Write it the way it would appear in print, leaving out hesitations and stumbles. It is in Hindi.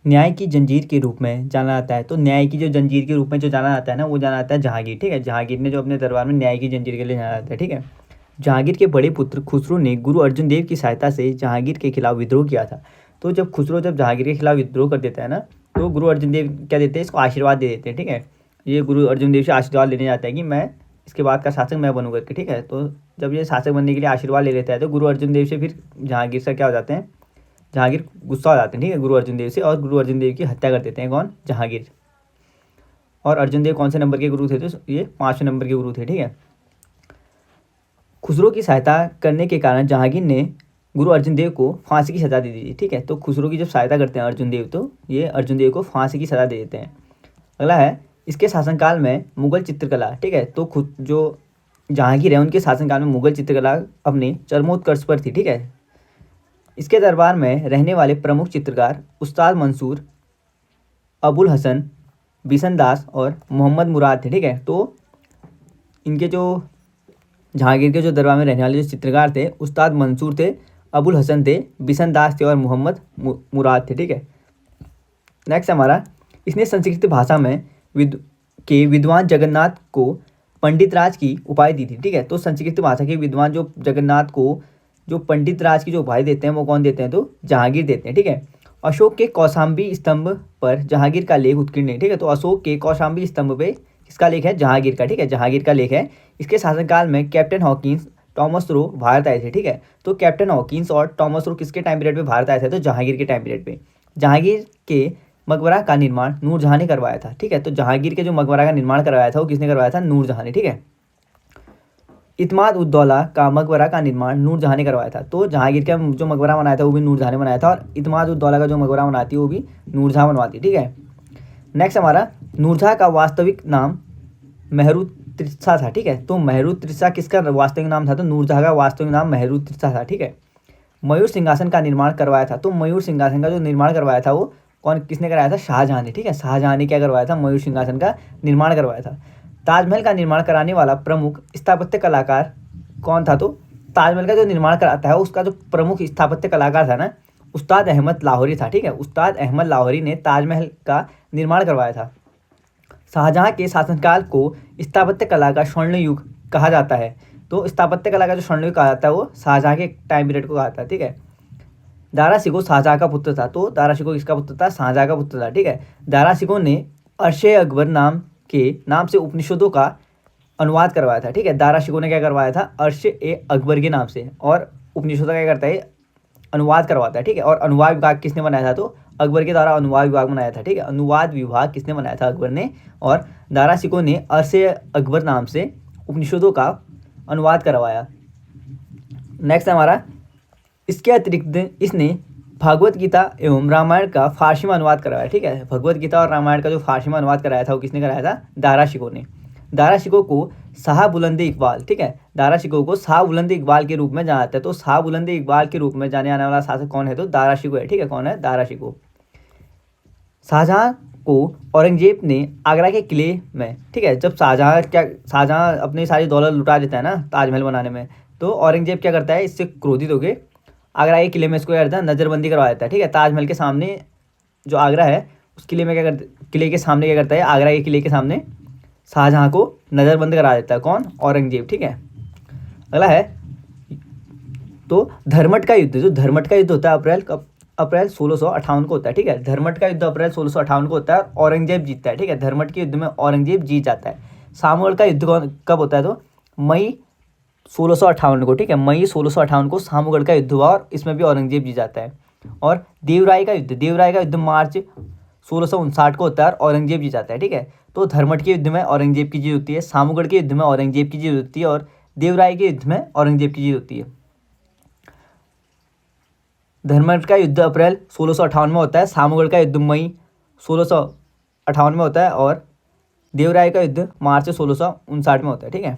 न्याय की जंजीर के रूप में जाना जाता है। तो न्याय की जो जंजीर के रूप में जो जाना जाता है ना, वो जाना जाता है जहांगीर। ठीक है, जहांगीर ने जो अपने दरबार में न्याय की जंजीर के लिए जाना जाता है। ठीक है, जहांगीर के बड़े पुत्र खुसरो ने गुरु अर्जुन देव की सहायता से जहांगीर के खिलाफ विद्रोह किया था। तो जब खुसरो जब जहांगीर के खिलाफ विद्रोह कर देता है ना, तो गुरु अर्जुन देव क्या देते हैं, इसको आशीर्वाद दे देते हैं। ठीक है, ये गुरु अर्जुन देव से आशीर्वाद लेने जाता है कि मैं इसके बाद का शासक मैं बनूंगा करके। ठीक है, तो जब ये शासक बनने के लिए आशीर्वाद ले लेता है, तो गुरु अर्जुन देव से फिर जहांगीर से क्या हो जाते हैं, जहांगीर गुस्सा हो जाते हैं। ठीक है, गुरु अर्जुन देव से, और गुरु अर्जुन देव की हत्या कर देते हैं। कौन? जहांगीर। और अर्जुन देव कौन से नंबर के गुरु थे? तो ये 5वें नंबर के गुरु थे। ठीक है, खुसरो की सहायता करने के कारण जहांगीर ने गुरु अर्जुन देव को फांसी की सज़ा दे दी। ठीक है, तो खुसरो की जब सहायता करते हैं अर्जुन देव, तो ये अर्जुन देव को फांसी की सज़ा दे देते हैं। अगला है, इसके शासनकाल में मुगल चित्रकला। ठीक है, तो खुद जो जहांगीर है उनके शासनकाल में मुगल चित्रकला अपने चरमोत्कर्ष पर थी। ठीक है, इसके दरबार में रहने वाले प्रमुख चित्रकार उस्ताद मंसूर, अबुल हसन, बिशन दास और मोहम्मद मुराद थे। ठीक है, तो इनके जो जहांगीर के जो दरबार में रहने वाले जो चित्रकार थे, उस्ताद मंसूर थे, अबुल हसन थे, बिशन दास थे और मोहम्मद मुराद थे। ठीक है, नेक्स्ट हमारा, इसने संस्कृत भाषा में विद्वान जगन्नाथ को पंडित राज की उपाधि दी थी। ठीक है, तो संस्कृत भाषा के विद्वान जो जगन्नाथ को जो पंडित राज की जो उपाधि देते हैं, वो कौन देते हैं? तो जहांगीर देते हैं। ठीक है, अशोक के कौशाम्बी स्तंभ पर जहांगीर का लेख उत्कीर्ण है। ठीक है, तो अशोक के कौशाम्बी स्तंभ पे किसका लेख है? जहांगीर का। ठीक है, जहांगीर का लेख है। इसके शासनकाल में captain Hawkins, Thomas Roe Bharat आए थे। ठीक है, तो कैप्टन हॉकिंस और टॉमस रो किसके टाइम पीरियड पे भारत आए थे? तो जहांगीर के टाइम पीरियड पे। जहांगीर के मकबरा का निर्माण नूरजहां ने करवाया था। ठीक है, तो जहांगीर के जो मकबरा का निर्माण करवाया था वो किसने करवाया था? नूरजहां ने। ठीक है, इत्माद उद दौला का मकबरा का निर्माण नूरजहां ने करवाया था। तो जहांगीर का जो मकबरा बनाया था वो भी नूरजहां ने बनाया था, और इत्माद उद दौला का जो मकबरा बनाती है वो भी नूरजहां बनवाती है। ठीक है, नेक्स्ट हमारा, नूरजहां का वास्तविक नाम महरुत्रिस्सा था। ठीक है, तो महरुत्रिस्सा किसका वास्तविक नाम था? तो नूरजहां का वास्तविक नाम महरुत्रिस्सा था। ठीक है, मयूर सिंहासन का निर्माण करवाया था। तो मयूर सिंहासन का जो निर्माण करवाया था वो कौन किसने कराया था? शाहजहां ने। ठीक है, शाहजहां ने क्या करवाया था? मयूर सिंहासन का निर्माण करवाया था। ताजमहल का निर्माण कराने वाला प्रमुख स्थापत्य कलाकार कौन था? तो ताजमहल का जो निर्माण कराता है उसका जो प्रमुख स्थापत्य कलाकार था ना, उस्ताद अहमद लाहौरी था। ठीक है, उस्ताद अहमद लाहौरी ने ताजमहल का निर्माण करवाया था। शाहजहां के शासनकाल को स्थापत्य कला का स्वर्ण युग कहा जाता है। तो स्थापत्य कला का जो स्वर्ण युग कहा जाता है वो शाहजहां के टाइम पीरियड को कहा जाता है। ठीक है, दारा शिकोह शाहजहां का पुत्र था। तो दारा शिकोह किसका पुत्र था? शाहजहां का पुत्र था। ठीक है, दारा शिकोह ने अर्शे अकबर नाम से उपनिषदों का अनुवाद करवाया था। ठीक है, दारा शिकोह ने क्या करवाया था? अर्शे अकबर के नाम से, और उपनिषदों का क्या करता है? अनुवाद करवाता है। ठीक है, और अनुवाद विभाग किसने बनाया था? तो अकबर के द्वारा अनुवाद विभाग बनाया था। ठीक है, अनुवाद विभाग किसने बनाया था? अकबर ने। और दारा शिकोह ने अर्शे अकबर नाम से उपनिषदों का अनुवाद करवाया। नेक्स्ट हमारा, इसके अतिरिक्त इसने भागवत गीता एवं रामायण का फारसी में अनुवाद कराया। ठीक है, भगवत गीता और रामायण का जो फारसी में अनुवाद कराया था वो किसने कराया था? दारा शिकोह ने। दारा शिकोह को शाह बुलंद इकबाल, ठीक है, दारा शिकोह को शाह बुलंद इकबाल के रूप में जाना जाता है। तो शाह बुलंद इकबाल के रूप में जाने आने वाला शासक कौन है? तो दारा शिकोह है। ठीक है, कौन है? दारा शिकोह। शाहजहां को औरंगजेब ने आगरा के किले में, ठीक है, जब शाहजहां अपनी सारी दौलत लुटा देता है ना ताजमहल बनाने में, तो औरंगजेब क्या करता है? इससे क्रोधित होकर आगरा के किले में इसको क्या करता है? नज़रबंदी करवा देता है। ठीक है, ताजमहल के सामने जो आगरा है उस किले में क्या करता है? किले के सामने क्या करता है? आगरा के किले के सामने शाहजहां को नज़रबंद करा देता है। कौन? औरंगजेब। ठीक है, अगला है, तो धर्मट का युद्ध, जो धर्मट का युद्ध होता है अप्रैल 1658 को होता है। ठीक है, धर्मट का युद्ध अप्रैल 1658 को होता है और औरंगजेब जीतता है। ठीक है, धर्मट के युद्ध में औरंगजेब जीत जाता है। सामुगढ़ का युद्ध कब होता है? तो मई 1658 को। ठीक है, मई 1658 को सामुगढ़ का युद्ध हुआ और इसमें भी औरंगजेब जीत जाता है। और देवराय का युद्ध मार्च 1659 को होता है और औरंगजेब जीत जाता है। ठीक है, तो धर्मट के युद्ध में औरंगजेब की जीत होती है, सामुगढ़ के युद्ध में औरंगजेब की जीत होती है और देवराय के युद्ध में औरंगजेब की जीत होती है। धर्मट का युद्ध अप्रैल 1658 में होता है, सामुगढ़ का युद्ध मई 1658 में होता है और देवराय का युद्ध मार्च 1659 में होता है। ठीक है।